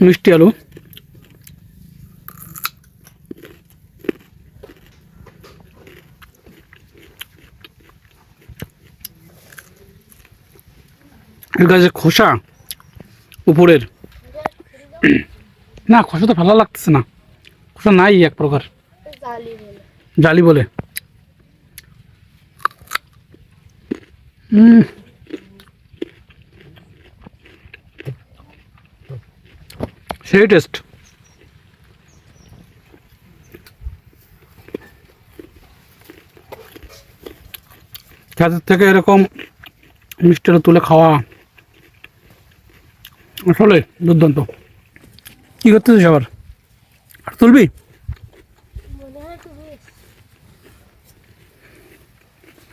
মিষ্টি আলু। এর গাছের খোসা উপরের, না খোসা তো ভালো লাগতেছে না, খোসা নাই এক প্রকার, জালি বলে। সেই টেস্ট। গাছের থেকে এরকম মিষ্টি আলু তুলে খাওয়া আসলে দুর্দান্ত। কি করতেছিস আবার, আর তুলবি?